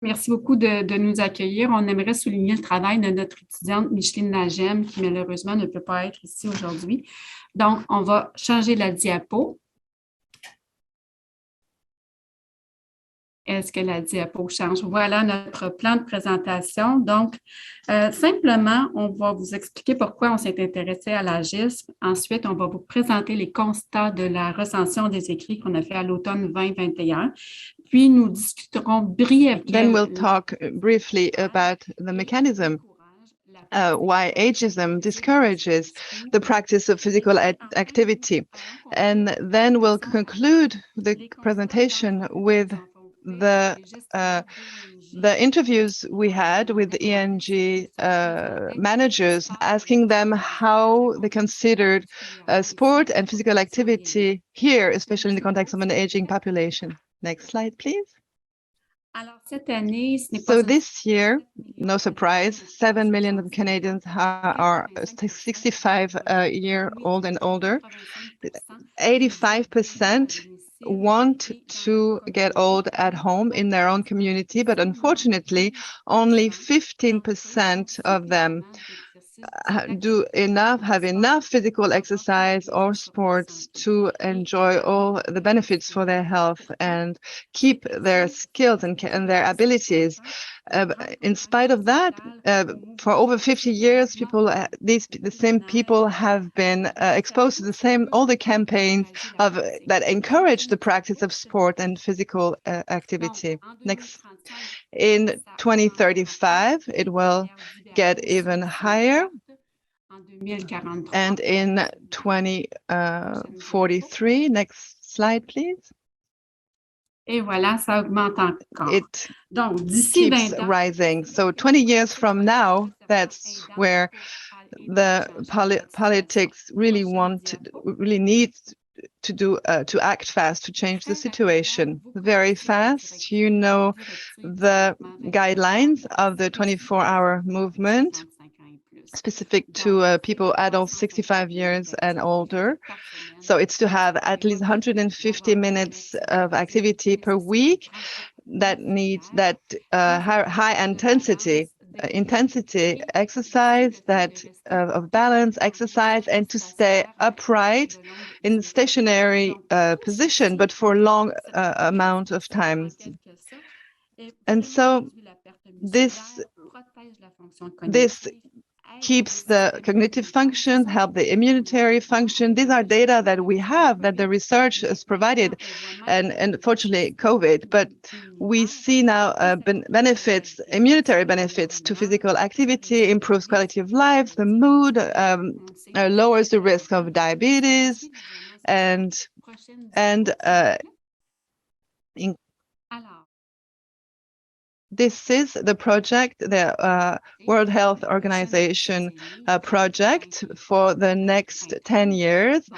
Merci beaucoup de nous accueillir. On aimerait souligner le travail de notre étudiante Micheline Nagem, qui malheureusement ne peut pas être ici aujourd'hui. Donc, on va changer la diapo. Est-ce que la diapo change? Voilà notre plan de présentation. Donc, simplement, on va vous expliquer pourquoi on s'est intéressé à l'agisme. Ensuite, on va vous présenter les constats de la recension des écrits qu'on a fait à l'automne 2021. Puis, nous discuterons brièvement. Then we'll talk briefly about the mechanism. Why ageism discourages the practice of physical activity. And then we'll conclude the presentation with the interviews we had with the ENG managers, asking them how they considered sport and physical activity here, especially in the context of an aging population. Next slide, please. So this year, no surprise, 7 million Canadians are 65-year-old and older. 85% want to get old at home in their own community, but unfortunately, only 15% of them have enough physical exercise or sports to enjoy all the benefits for their health and keep their skills and their abilities. In spite of that, for over 50 years, the same people have been exposed to all the campaigns that encourage the practice of sport and physical activity. Next, in 2035, it will get even higher. And in 2043, next slide, please. Et voilà, ça augmente encore. It keeps rising. So 20 years from now, that's where the politics really need to act fast to change the situation. Very fast. You know the guidelines of the 24-hour movement, specific to people, adults 65 years and older. So it's to have at least 150 minutes of activity per week. That needs that high intensity exercise, that of balance exercise, and to stay upright in stationary position, but for a long amount of time. And so this keeps the cognitive function, help the immunitary function. These are data that we have, that the research has provided, and fortunately COVID, but we see now benefits, immunitary benefits to physical activity, improves quality of life, the mood, lowers the risk of diabetes, and this is the project, the World Health Organization project for the next 10 years,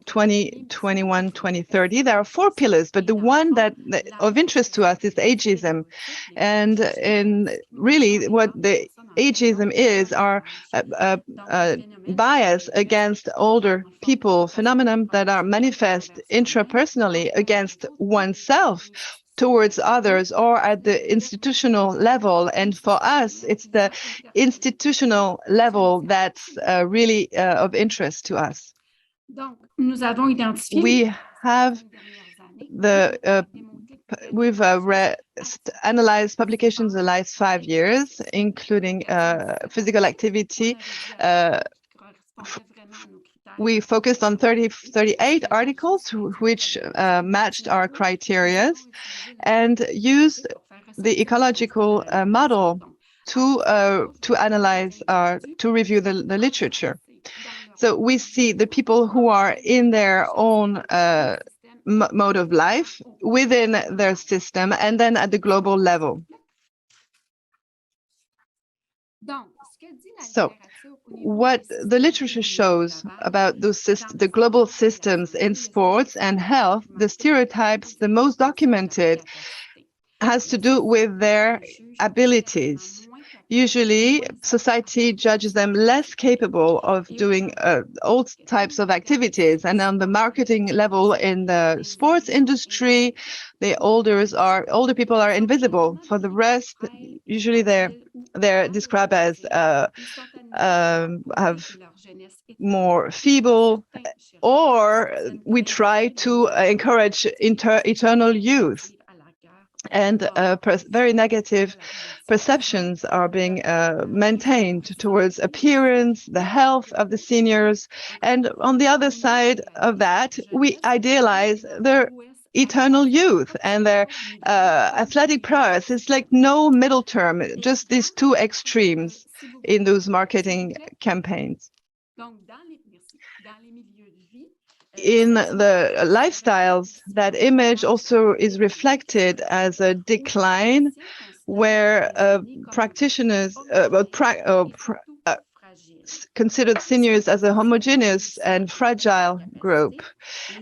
2021, 2030. There are 4 pillars, but the one that of interest to us is ageism. And really what the ageism is are bias against older people, phenomenon that are manifest intrapersonally against oneself, towards others, or at the institutional level. And for us, it's the institutional level that's really of interest to us. We have we've analyzed publications in the last 5 years, including physical activity. We focused on 38 articles which matched our criteria and used the ecological model to analyze, to review the literature. So we see the people who are in their own mode of life within their system, and then at the global level. So what the literature shows about the global systems in sports and health, the stereotypes, the most documented, has to do with their abilities. usually society judges them less capable of doing all types of activities. And on the marketing level in the sports industry, the older people are invisible. For the rest, usually they're described as have more feeble, or we try to encourage eternal youth. And very negative perceptions are being maintained towards appearance, the health of the seniors. And on the other side of that, we idealize their eternal youth and their athletic prowess. It's like no middle term, just these two extremes in those marketing campaigns. In the lifestyles, that image also is reflected as a decline where practitioners considered seniors as a homogeneous and fragile group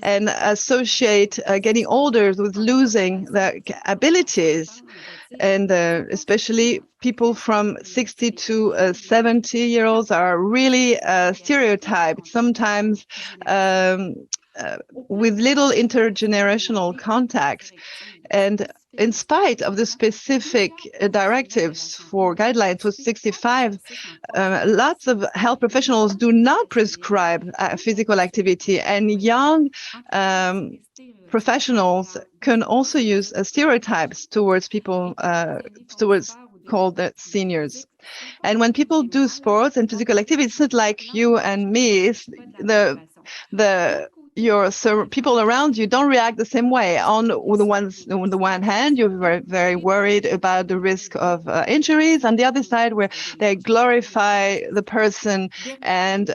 and associate getting older with losing their abilities. And especially people from 60 to 70-year-olds are really stereotyped, sometimes with little intergenerational contact. And in spite of the specific directives for guidelines for 65, lots of health professionals do not prescribe physical activity, and young professionals can also use stereotypes towards people, towards called the seniors. And when people do sports and physical activity, it's not like you and me. It's your people around you don't react the same way. On the one hand, you're very, very worried about the risk of injuries. On the other side, where they glorify the person, and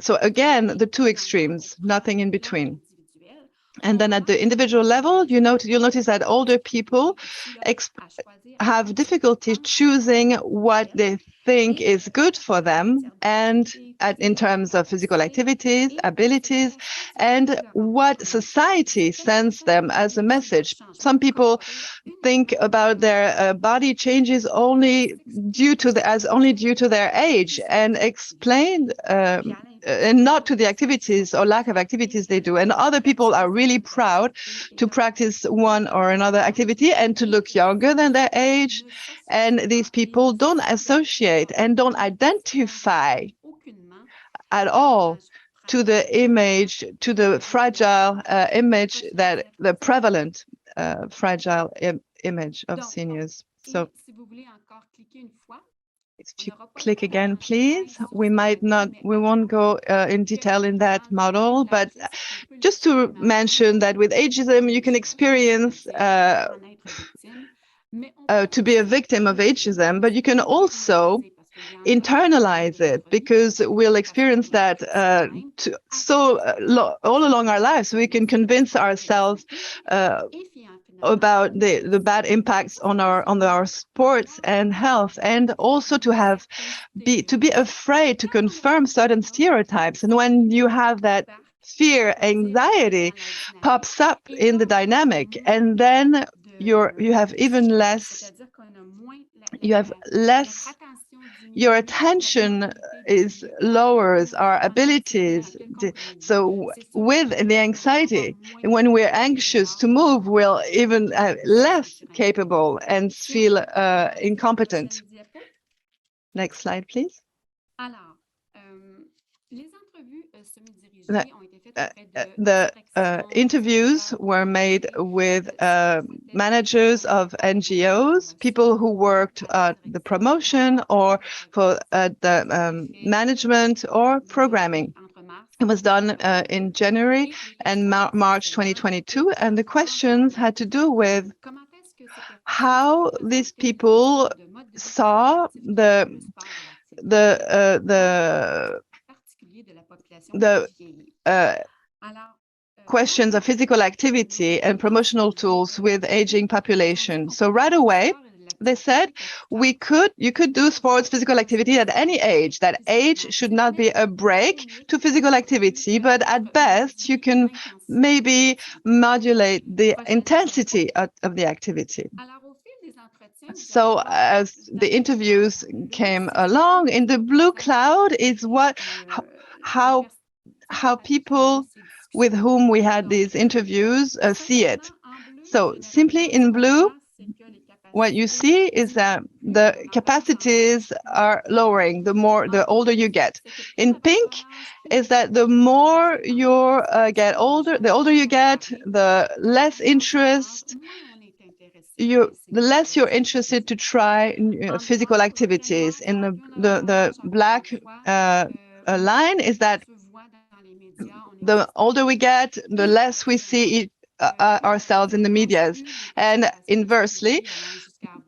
so again, the two extremes, nothing in between. And then at the individual level, you'll notice that older people have difficulty choosing what they think is good for them, and in terms of physical activities, abilities, and what society sends them as a message. Some people think about their body changes only due to their age, and explain and not to the activities or lack of activities they do. And other people are really proud to practice one or another activity and to look younger than their age. And these people don't associate and don't identify at all to the image, to the fragile image, that the prevalent fragile image of seniors. So if you click again, please. We won't go in detail in that model, but just to mention that with ageism, you can experience to be a victim of ageism, but you can also internalize it, because we'll experience that all along our lives. We can convince ourselves about the bad impacts on our sports and health, and also to be afraid to confirm certain stereotypes. And when you have that fear, anxiety pops up in the dynamic, and then you have less, your attention is lowers, our abilities. So with the anxiety, when we're anxious to move, we'll even less capable and feel incompetent. Next slide, please. The interviews were made with managers of NGOs, people who worked at the promotion or for the management or programming. It was done in January and March 2022, and the questions had to do with how these people saw the questions of physical activity and promotional tools with aging population. So right away, they said you could do sports, physical activity at any age. That age should not be a break to physical activity, but at best you can maybe modulate the intensity of the activity. So as the interviews came along, in the blue cloud is how people with whom we had these interviews see it. So simply in blue, what you see is that the capacities are lowering the older you get. In pink is that the more you get older, the older you get, the less interest the less you're interested to try physical activities. In the black line is that the older we get, the less we see ourselves in the medias, and inversely,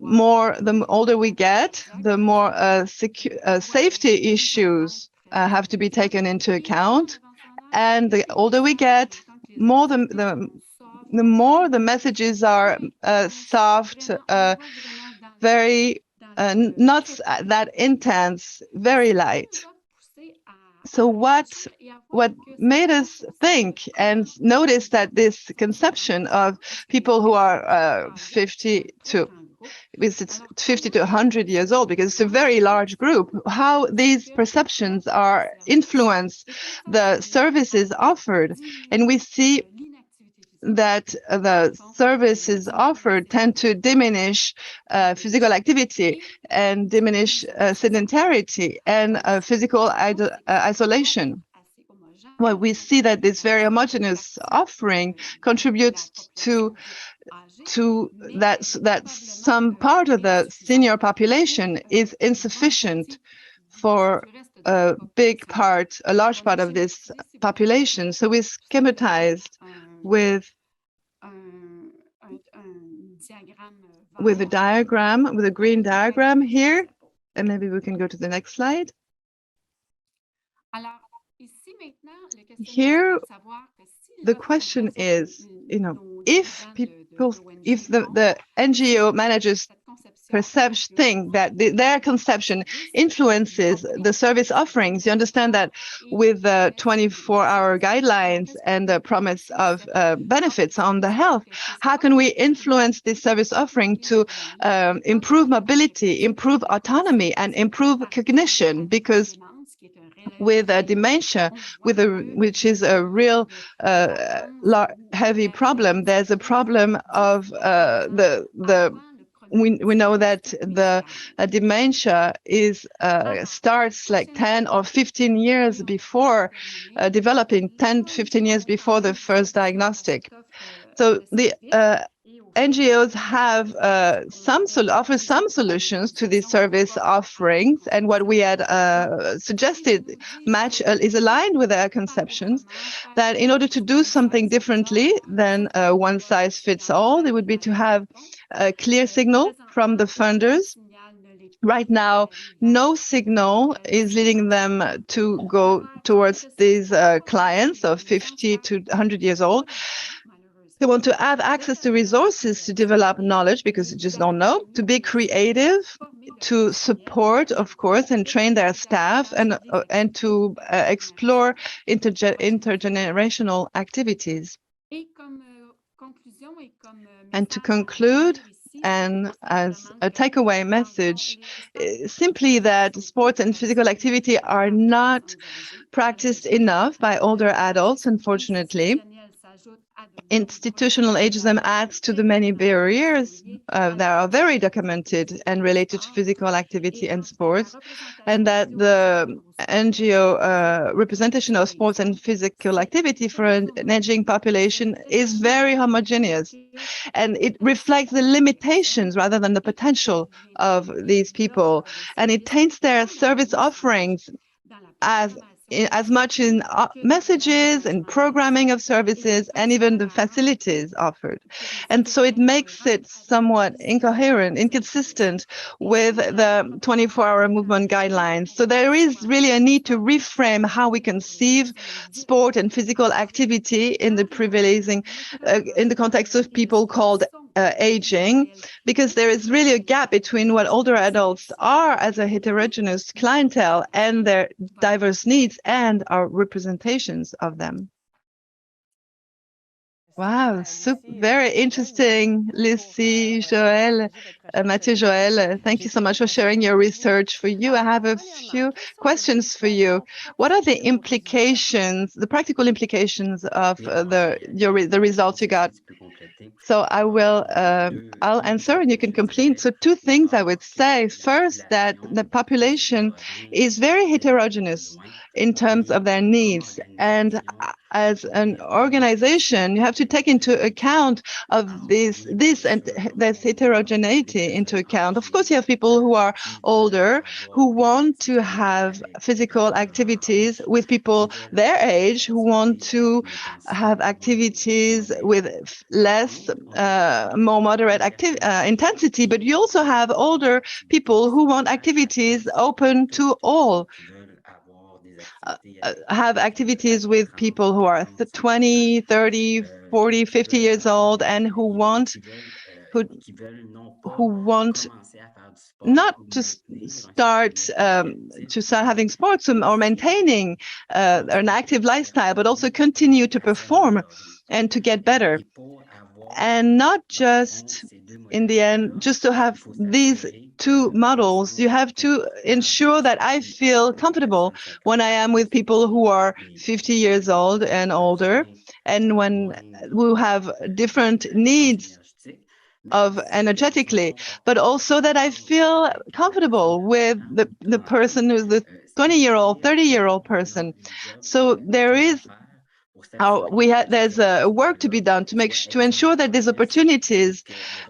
the older we get, the more safety issues have to be taken into account, and the older we get, more the more the messages are soft, very not that intense, very light. So what made us think and notice that this conception of people who are 50 to 100 years old, because it's a very large group, how these perceptions are influence the services offered. And we see that the services offered tend to diminish physical activity and diminish sedentarity and physical isolation. Well, we see that this very homogeneous offering contributes to that some part of the senior population is insufficient for a large part of this population. So we schematized with a diagram, with a green diagram here, and maybe we can go to the next slide. Here, the question is, if the NGO managers think that their conception influences the service offerings, you understand that with the 24-hour guidelines and the promise of benefits on the health, how can we influence this service offering to improve mobility, improve autonomy, and improve cognition? Because with dementia, which is a real heavy problem, there's a problem of we know that the dementia starts like 10 or 15 years before developing, 10, 15 years before the first diagnostic. So the NGOs have offer some solutions to these service offerings, and what we had suggested is aligned with their conceptions, that in order to do something differently than one size fits all, it would be to have a clear signal from the funders. Right now, no signal is leading them to go towards these clients of 50 to 100 years old. They want to have access to resources to develop knowledge because they just don't know, to be creative, to support, of course, and train their staff, and to explore intergenerational activities. And to conclude, and as a takeaway message, simply that sports and physical activity are not practiced enough by older adults, unfortunately. Institutional ageism adds to the many barriers that are very documented and related to physical activity and sports, and that the NGO representation of sports and physical activity for an aging population is very homogeneous, and it reflects the limitations rather than the potential of these people, and it taints their service offerings as much in messages and programming of services and even the facilities offered. And so it makes it somewhat incoherent, inconsistent with the 24-hour movement guidelines. So there is really a need to reframe how we conceive sport and physical activity in the in the context of people called aging, because there is really a gap between what older adults are as a heterogeneous clientele and their diverse needs and our representations of them. Wow, very interesting, Lucie, Joel, Mathieu-Joel. Thank you so much for sharing your research. For you, I have a few questions for you. What are the implications, the practical implications of the results you got? So I'll answer and you can complete. So two things I would say. First, that the population is very heterogeneous in terms of their needs. And as an organization, you have to take into account of this heterogeneity into account. Of course, you have people who are older, who want to have physical activities with people their age, who want to have activities with less, more moderate intensity, but you also have older people who want activities open to all. Have activities with people who are 20, 30, 40, 50 years old and who want not to start having sports or maintaining an active lifestyle, but also continue to perform and to get better. And not just in the end, just to have these two models, you have to ensure that I feel comfortable when I am with people who are 50 years old and older, and who have different needs of energetically, but also that I feel comfortable with the person who's the 20-year-old, 30-year-old person. So there's work to be done to ensure that these opportunities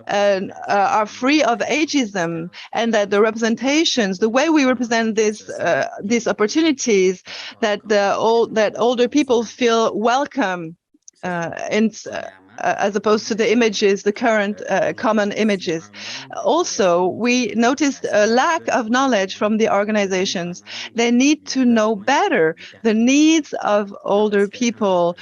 are free of ageism, and that the representations, the way we represent these opportunities, that older people feel welcome as opposed to the images, the current common images. Also, we noticed a lack of knowledge from the organizations. They need to know better the needs of older people,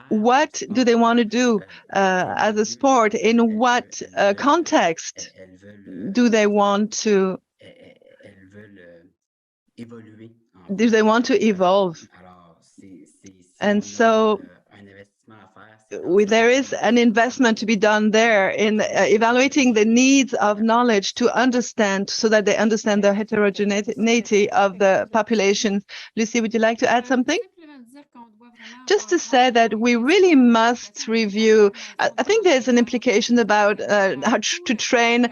what do they want to do as a sport, in what context do they want to evolve. And so there is an investment to be done there in evaluating the needs of knowledge to understand, so that they understand the heterogeneity of the population. Lucie, would you like to add something? Just to say that we really must review. I think there's an implication about how to train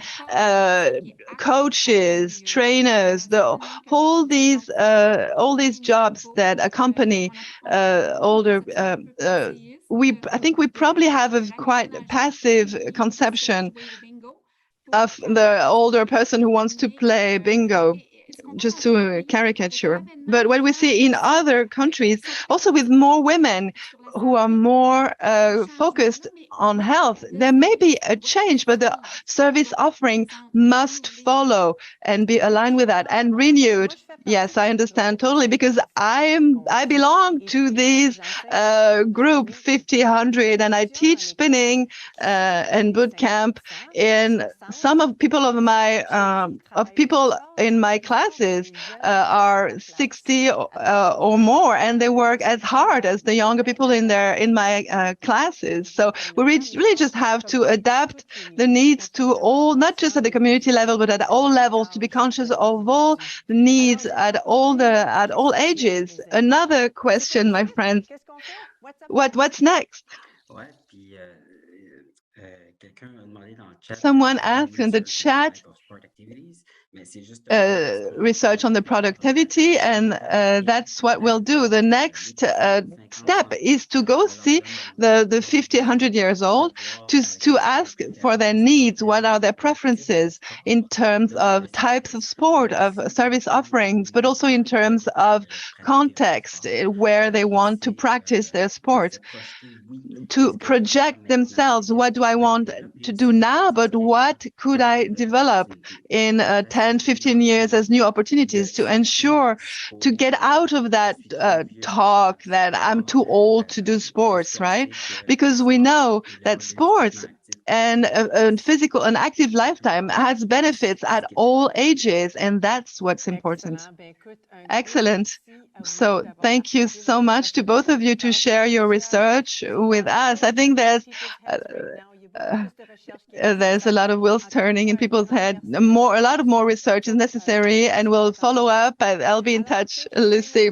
coaches, trainers, all these jobs that accompany older. I think we probably have a quite passive conception of the older person who wants to play bingo, just to caricature. But what we see in other countries, also with more women who are more focused on health, there may be a change, but the service offering must follow and be aligned with that and renewed. Yes, I understand totally, because I belong to these group 50, 100, and I teach spinning and boot camp. In some of people in my classes are 60 or more, and they work as hard as the younger people in my classes. So we really just have to adapt the needs to all, not just at the community level, but at all levels, to be conscious of all the needs at all ages. Another question, my friends. What's next? Someone asked in the chat research on the productivity, and that's what we'll do. The next step is to go see the 50, 100 years old, to ask for their needs, what are their preferences in terms of types of sport, of service offerings, but also in terms of context, where they want to practice their sport, to project themselves. What do I want to do now, but what could I develop in 10, 15 years as new opportunities, to ensure to get out of that talk that I'm too old to do sports, right? Because we know that sports and a physical and active lifetime has benefits at all ages, and that's what's important. Excellent. So thank you so much to both of you to share your research with us. I think there's a lot of wheels turning in people's head. A lot of more research is necessary, and we'll follow up. I'll be in touch, Lucie.